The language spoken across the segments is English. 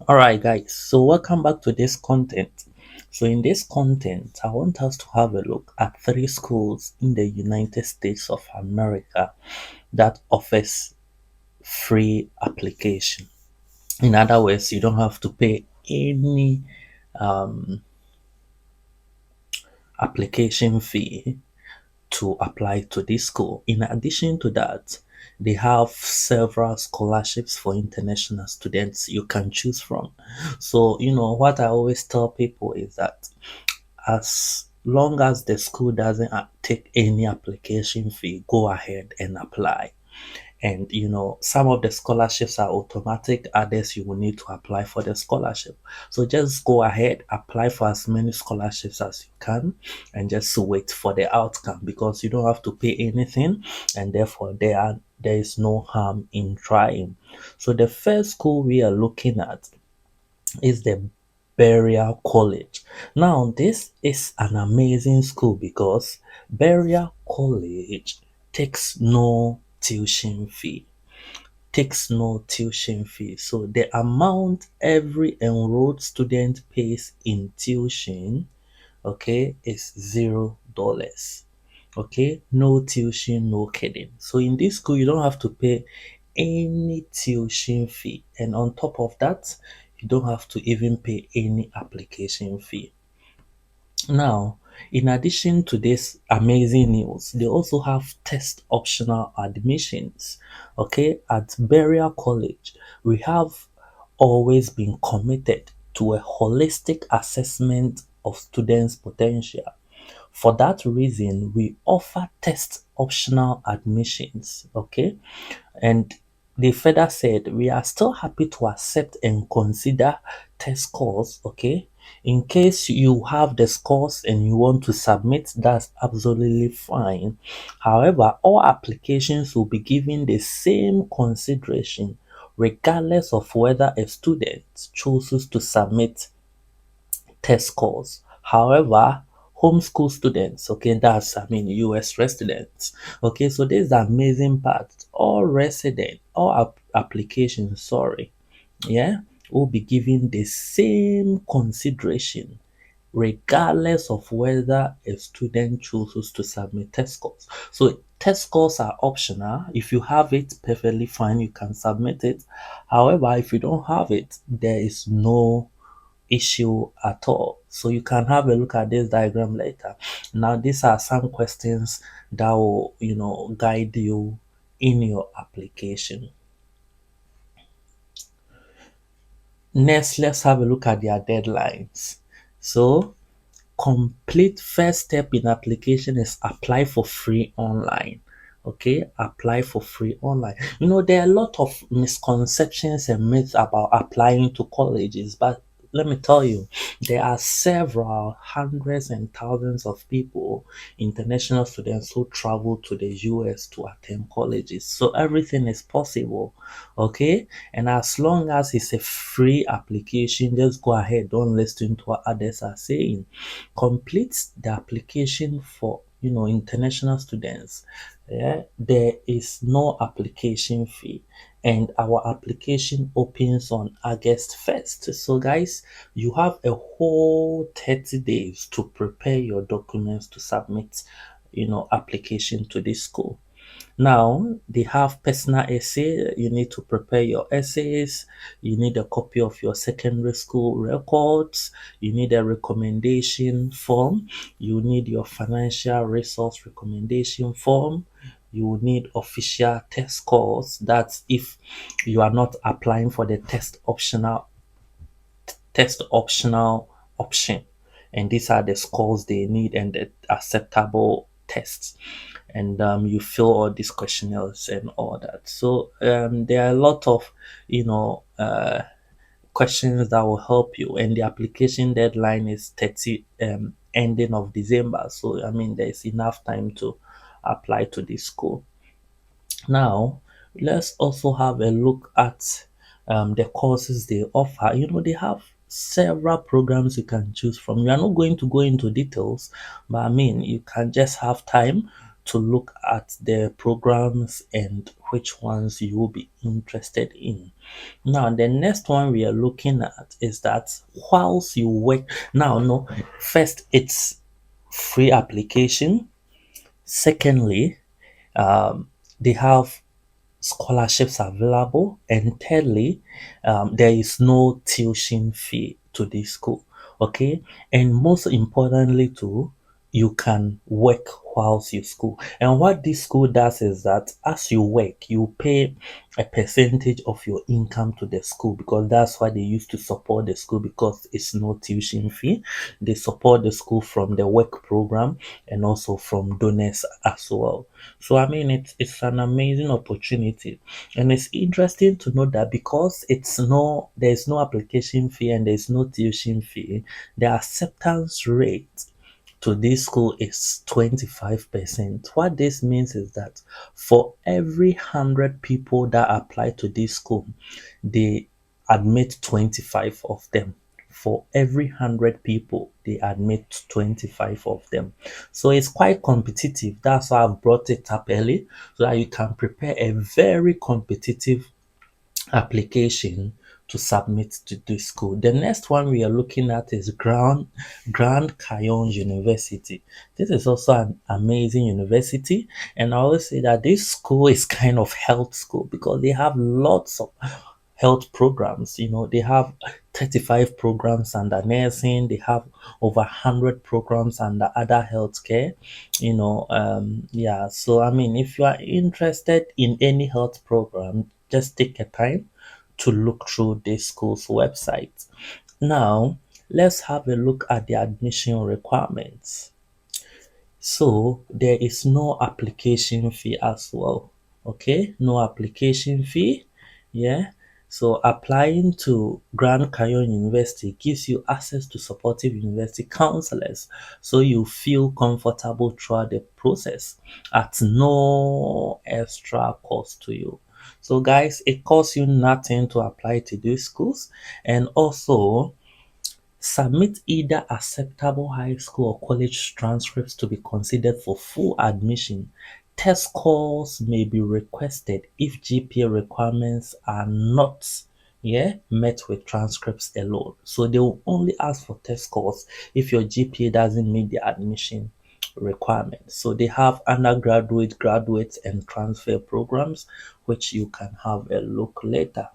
All right, guys. So welcome back to this content. So in this content, I want us to have a look at three schools in the United States of America that offers free application. In other words, you don't have to pay any application fee to apply to this school. In addition to that, they have several scholarships for international students you can choose from. So, what I always tell people is that as long as the school doesn't take any application fee, go ahead and apply. And some of the scholarships are automatic, others you will need to apply for the scholarship. So just go ahead, apply for as many scholarships as you can, and just wait for the outcome, because you don't have to pay anything, and therefore there is no harm in trying. So the first school we are looking at is the Berea College. Now, this is an amazing school because Berea College takes no tuition fee. Takes no tuition fee. So the amount every enrolled student pays in tuition, okay, is $0. Okay, no tuition, no kidding. So in this school, you don't have to pay any tuition fee, and on top of that, you don't have to even pay any application fee. Now, in addition to this amazing news, they also have test optional admissions. Okay, at Berea College, we have always been committed to a holistic assessment of students' potential. For that reason, we offer test optional admissions. Okay, and they further said, we are still happy to accept and consider test scores, okay? In case you have the scores and you want to submit, that's absolutely fine. However, all applications will be given the same consideration regardless of whether a student chooses to submit test scores. However, homeschool students, okay, US residents. Okay, so this is the amazing part. All applications, sorry, yeah, will be given the same consideration regardless of whether a student chooses to submit test scores. So test scores are optional. If you have it, perfectly fine, you can submit it. However, if you don't have it, there is no issue at all. So you can have a look at this diagram later. Now, these are some questions that will, guide you in your application. Next, let's have a look at their deadlines. So, complete first step in application is apply for free online. Okay, apply for free online. There are a lot of misconceptions and myths about applying to colleges, but let me tell you, there are several hundreds and thousands of people, international students, who travel to the US to attend colleges. So everything is possible. Okay, and as long as it's a free application, just go ahead, don't listen to what others are saying. Complete the application for international students. Yeah, there is no application fee, and our application opens on August 1st. So guys, you have a whole 30 days to prepare your documents to submit application to this school. Now they have personal essay. You need to prepare your essays. You need a copy of your secondary school records. You need a recommendation form. You need your financial resource recommendation form. You will need official test scores. That's if you are not applying for the test optional option. And these are the scores they need and the acceptable tests. And you fill all these questionnaires and all that. So there are a lot of questions that will help you, and the application deadline is 30 ending of December. So I mean, there's enough time to apply to this school. Now, let's also have a look at the courses they offer. They have several programs you can choose from. You are not going to go into details, but I mean, you can just have time to look at the programs and which ones you will be interested in. Now, the next one we are looking at is that whilst you work, now, no, first it's free application. Secondly, they have scholarships available, and thirdly, there is no tuition fee to this school. Okay, and most importantly too, you can work whilst you school. And what this school does is that as you work, you pay a percentage of your income to the school, because that's why they used to support the school, because it's no tuition fee. They support the school from the work program and also from donors as well. So I mean, it's an amazing opportunity, and it's interesting to know that because there's no application fee and there's no tuition fee, the acceptance rate to this school is 25%. What this means is that for every 100 people that apply to this school, they admit 25 of them. For every 100 people, they admit 25 of them. So it's quite competitive. That's why I've brought it up early, so that you can prepare a very competitive application to submit to this school. The next one we are looking at is Grand Cayon University. This is also an amazing university, and I always say that this school is kind of health school because they have lots of health programs. They have 35 programs under nursing, they have over 100 programs under other healthcare. Yeah, so I mean, if you are interested in any health program, just take a time to look through this school's website. Now, let's have a look at the admission requirements. So there is no application fee as well. Okay, no application fee. Yeah. So applying to Grand Canyon University gives you access to supportive university counselors, so you feel comfortable throughout the process at no extra cost to you. So guys, it costs you nothing to apply to these schools, and also submit either acceptable high school or college transcripts to be considered for full admission. Test scores may be requested if GPA requirements are not met with transcripts alone. So they will only ask for test scores if your GPA doesn't meet the admission requirements. So they have undergraduate, graduate, and transfer programs, which you can have a look later.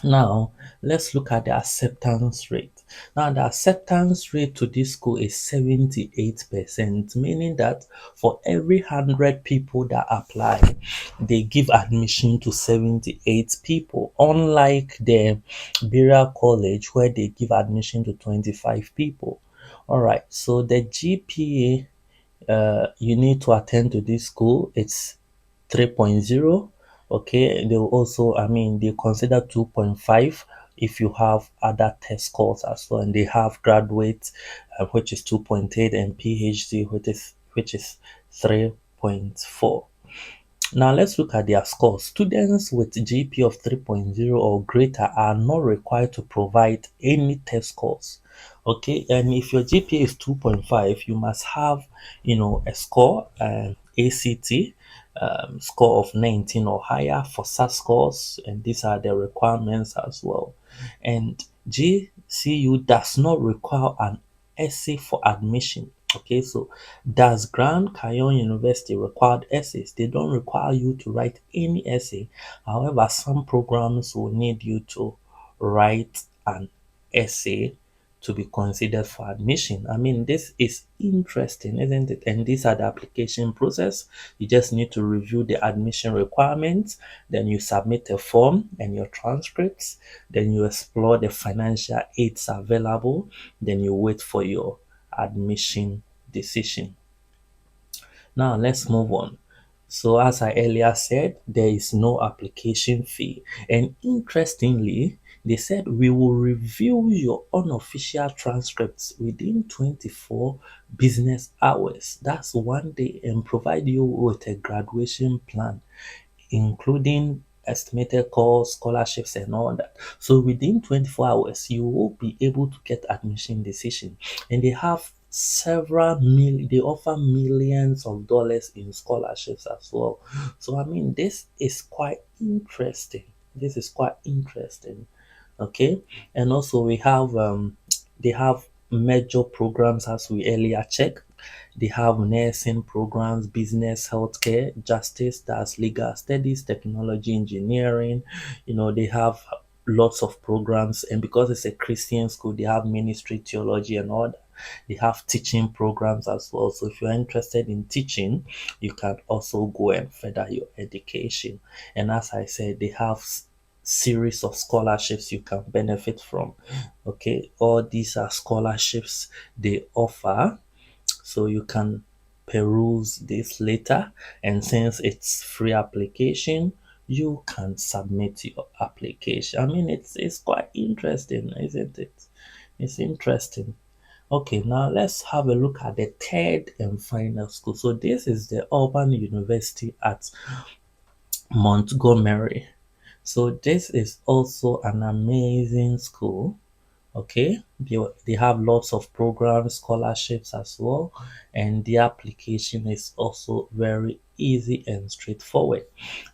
Now, let's look at the acceptance rate. Now, the acceptance rate to this school is 78%, meaning that for every 100 people that apply, they give admission to 78 people, unlike the Berea College, where they give admission to 25 people. All right, so the GPA you need to attend to this school, it's 3.0. Okay, they will also, I mean, they consider 2.5 if you have other test scores as well, and they have graduate, which is 2.8, and PhD, which is 3.4. Now let's look at their scores. Students with GPA of 3.0 or greater are not required to provide any test scores. Okay, and if your GPA is 2.5, you must have, a score, ACT, score of 19 or higher for such scores, and these are the requirements as well. And GCU does not require an essay for admission. Okay, so does Grand Canyon University required essays? They don't require you to write any essay. However, some programs will need you to write an essay to be considered for admission. I mean, this is interesting, isn't it? And these are the application process. You just need to review the admission requirements, then you submit a form and your transcripts, then you explore the financial aids available, then you wait for your admission decision. Now let's move on. So as I earlier said, there is no application fee. And interestingly, they said we will review your unofficial transcripts within 24 business hours. That's one day, and provide you with a graduation plan, including estimated costs, scholarships, and all that. So within 24 hours, you will be able to get admission decision. And they have they offer millions of dollars in scholarships as well. So I mean, this is quite interesting. This is quite interesting. Okay, and also we have they have major programs as we earlier checked. They have nursing programs, business, healthcare, justice, that's legal studies, technology, engineering. They have lots of programs, and because it's a Christian school, they have ministry, theology, and all that. They have teaching programs as well. So if you're interested in teaching, you can also go and further your education. And as I said, they have series of scholarships you can benefit from. Okay, all these are scholarships they offer, so you can peruse this later, and since it's free application, you can submit your application. I mean, it's quite interesting, isn't it? It's interesting. Okay, now let's have a look at the third and final school. So this is the Auburn University at Montgomery. So this is also an amazing school. Okay, they have lots of programs, scholarships as well, and the application is also very easy and straightforward.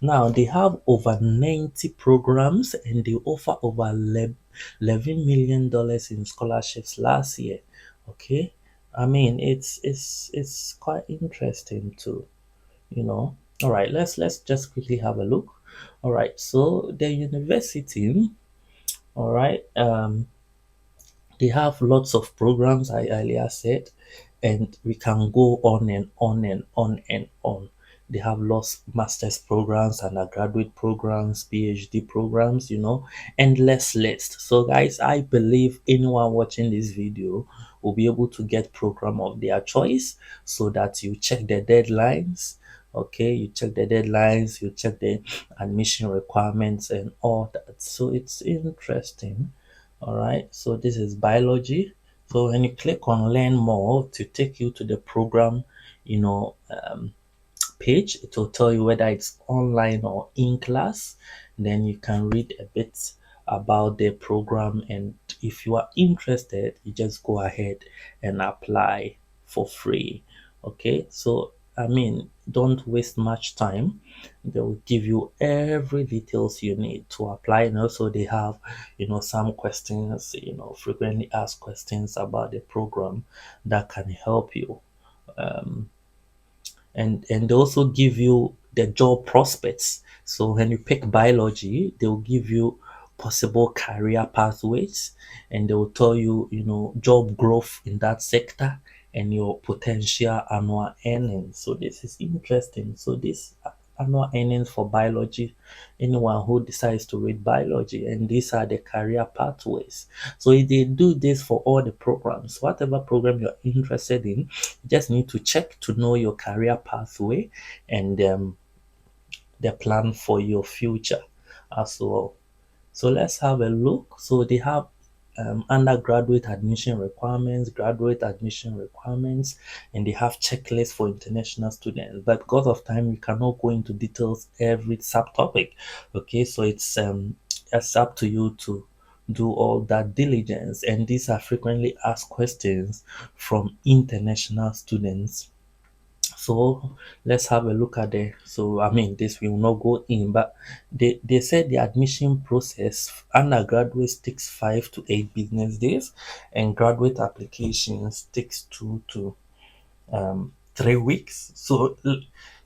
Now they have over 90 programs, and they offer over $11 million in scholarships last year. Okay, I mean, it's quite interesting too, you know. All right, let's just quickly have a look. All right, so the university, all right, they have lots of programs, I earlier said, and we can go on and on and on and on. They have lots master's programs, undergraduate programs, PhD programs, endless list. So guys, I believe anyone watching this video will be able to get program of their choice, so that you check the deadlines. Okay, you check the deadlines, you check the admission requirements and all that. So it's interesting. All right, so this is biology. So when you click on learn more to take you to the program, page, it will tell you whether it's online or in class. Then you can read a bit about the program, and if you are interested, you just go ahead and apply for free. Okay, so I mean, don't waste much time. They will give you every details you need to apply, and also they have some questions, frequently asked questions about the program that can help you. And they also give you the job prospects. So when you pick biology, they'll give you possible career pathways, and they will tell you, job growth in that sector and your potential annual earnings. So this is interesting. So this annual earnings for biology, anyone who decides to read biology, and these are the career pathways. So if they do this for all the programs, whatever program you're interested in, you just need to check to know your career pathway and the plan for your future as well. So let's have a look. So they have undergraduate admission requirements, graduate admission requirements, and they have checklists for international students. But because of time, we cannot go into details every subtopic. Okay, so it's up to you to do all that diligence. And these are frequently asked questions from international students. So let's have a look at the so I mean this will not go in, but they said the admission process undergraduates takes 5 to 8 business days, and graduate applications takes 2 to 3 weeks. So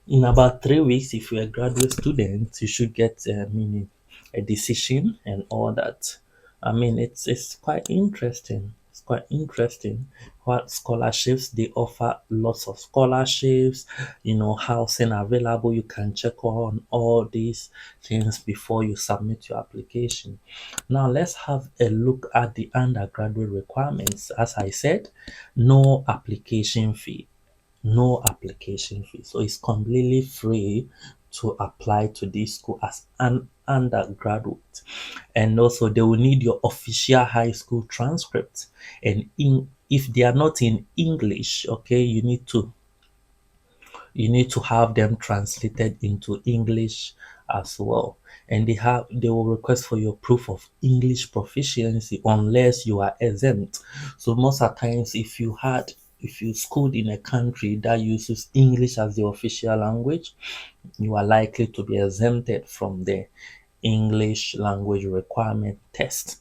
in about 3 weeks, if you're a graduate student, you should get meaning a decision and all that. I mean, it's quite interesting. It's quite interesting what scholarships they offer. Lots of scholarships, housing available. You can check on all these things before you submit your application. Now let's have a look at the undergraduate requirements. As I said, no application fee, no application fee. So it's completely free to apply to this school as an undergraduate. And also they will need your official high school transcript. And if they are not in English, okay, you need to have them translated into English as well. And they will request for your proof of English proficiency unless you are exempt. So most of the times, if you had if you schooled in a country that uses English as the official language, you are likely to be exempted from the English language requirement test.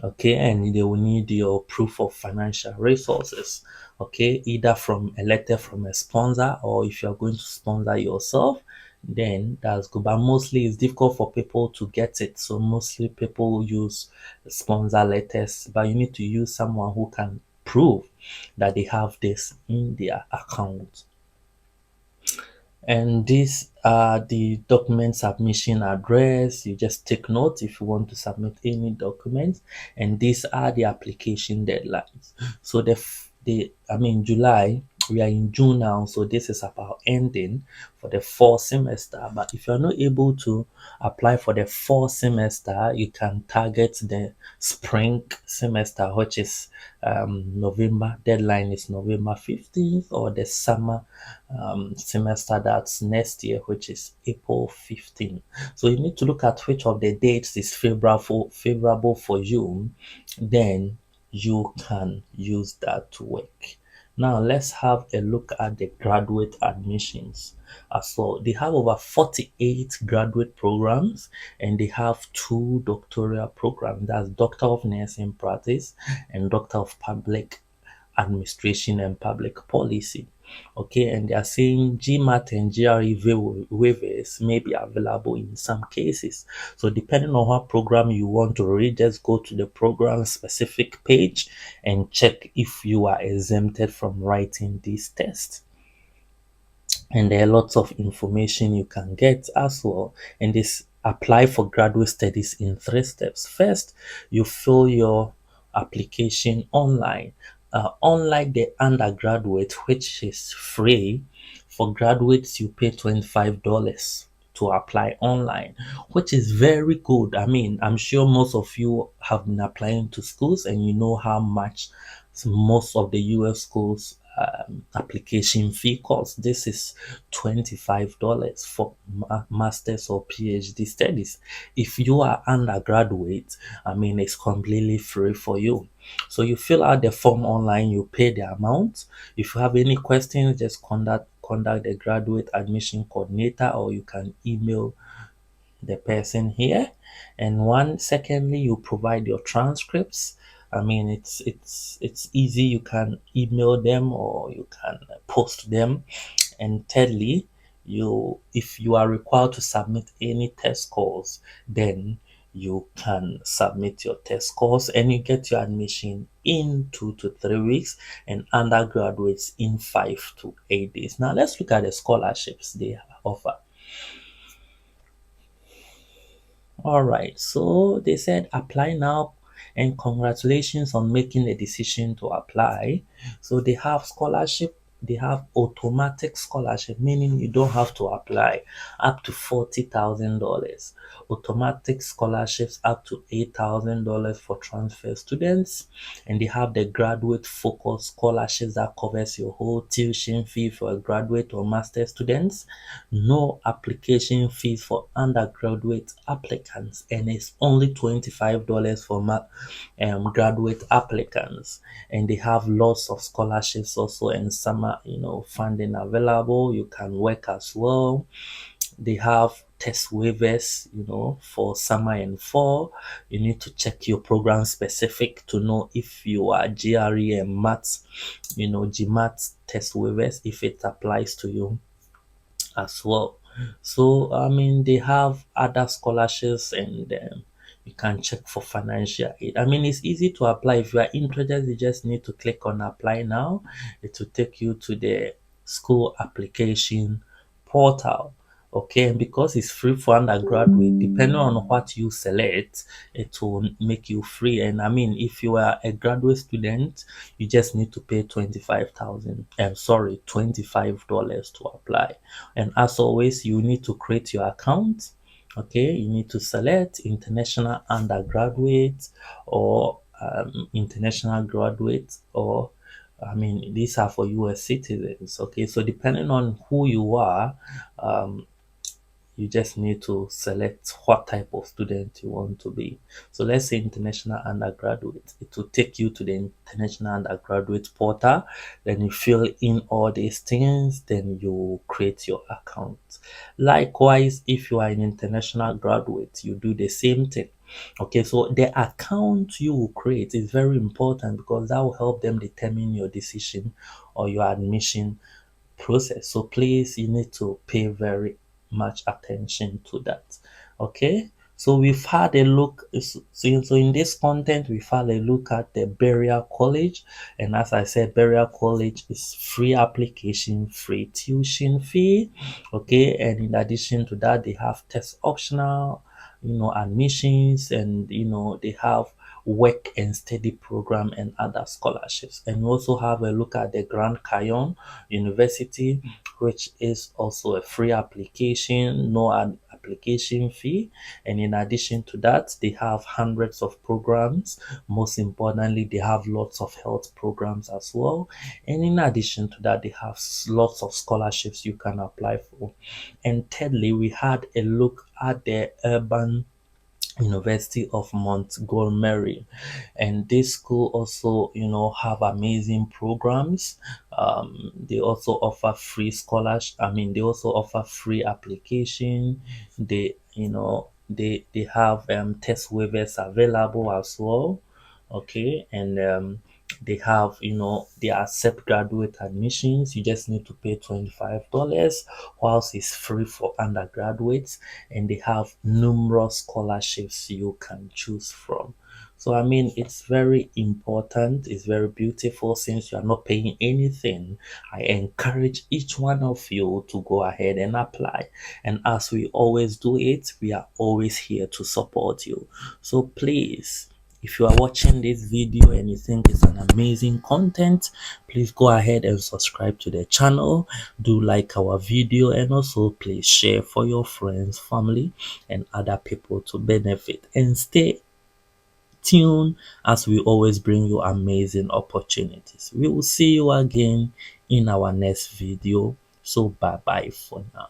Okay, and they will need your proof of financial resources. Okay, either from a letter from a sponsor, or if you're going to sponsor yourself, then that's good. But mostly it's difficult for people to get it. So mostly people use sponsor letters, but you need to use someone who can prove that they have this in their account. And these are the document submission address. You just take note if you want to submit any documents, and these are the application deadlines. So I mean July, we are in June now, so this is about ending for the fall semester. But if you're not able to apply for the fall semester, you can target the spring semester, which is November. Deadline is November 15th, or the summer semester that's next year, which is April 15th. So you need to look at which of the dates is favorable for you, then you can use that to work. Now let's have a look at the graduate admissions as well. They have over 48 graduate programs, and they have two doctoral programs. That's Doctor of Nursing Practice and Doctor of Public Administration and Public Policy. Okay, and they are saying GMAT and GRE waivers may be available in some cases. So depending on what program you want to read, just go to the program specific page and check if you are exempted from writing these tests. And there are lots of information you can get as well. And this apply for graduate studies in three steps. First, you fill your application online. Unlike the undergraduate, which is free, for graduates you pay $25 to apply online, which is very good. I mean, I'm sure most of you have been applying to schools, and you know how much most of the US schools application fee costs. This is $25 for master's or PhD studies. If you are undergraduate, I mean, it's completely free for you. So you fill out the form online, you pay the amount. If you have any questions, just contact the graduate admission coordinator, or you can email the person here. And secondly, you provide your transcripts. I mean, it's easy. You can email them, or you can post them. And thirdly, if you are required to submit any test scores, then you can submit your test scores, and you get your admission in 2 to 3 weeks, and undergraduates in 5 to 8 days. Now let's look at the scholarships they offer. All right, so they said apply now, and congratulations on making the decision to apply. So they have scholarship, they have automatic scholarship, meaning you don't have to apply, up to $40,000. Automatic scholarships up to $8,000 for transfer students, and they have the graduate focus scholarships that covers your whole tuition fee for a graduate or master students. No application fees for undergraduate applicants, and it's only $25 for graduate applicants. And they have lots of scholarships also, and summer funding available. You can work as well. They have test waivers, for summer and fall. You need to check your program specific to know if you are GRE and maths, GMAT test waivers, if it applies to you as well. So I mean, they have other scholarships, and you can check for financial aid. I mean, it's easy to apply. If you are interested, you just need to click on apply now. It will take you to the school application portal. Okay, and because it's free for undergraduate, depending on what you select, it will make you free. And I mean, if you are a graduate student, you just need to pay 25,000. Sorry, $25 to apply. And as always, you need to create your account. Okay, you need to select international undergraduate, or international graduate, or I mean, these are for US citizens. Okay, so depending on who you are, You just need to select what type of student you want to be. So let's say international undergraduate. It will take you to the international undergraduate portal. Then you fill in all these things. Then you create your account. Likewise, if you are an international graduate, you do the same thing. Okay, so the account you will create is very important because that will help them determine your decision or your admission process. So please, you need to pay very much attention to that. Okay. So we've had a look. So in this content, we've had a look at the Berea College, and as I said, Berea College is free application, free tuition fee. Okay, and in addition to that, they have test optional, admissions, and they have work and study program and other scholarships. And we also have a look at the Grand Canyon University, which is also a free application, no application fee. And in addition to that, they have hundreds of programs. Most importantly, they have lots of health programs as well. And in addition to that, they have lots of scholarships you can apply for. And thirdly, we had a look at the Urban University of Montgomery, and this school also have amazing programs. They also offer free scholarship. I mean, they also offer free application. They have test waivers available as well. Okay, and they have they accept graduate admissions. You just need to pay $25, whilst it's free for undergraduates, and they have numerous scholarships you can choose from. So I mean, it's very important, it's very beautiful. Since you are not paying anything, I encourage each one of you to go ahead and apply. And as we always do it, we are always here to support you. So please, if you are watching this video and you think it's an amazing content, please go ahead and subscribe to the channel. Do like our video, and also please share for your friends, family, and other people to benefit. And stay tuned as we always bring you amazing opportunities. We will see you again in our next video. So bye bye for now.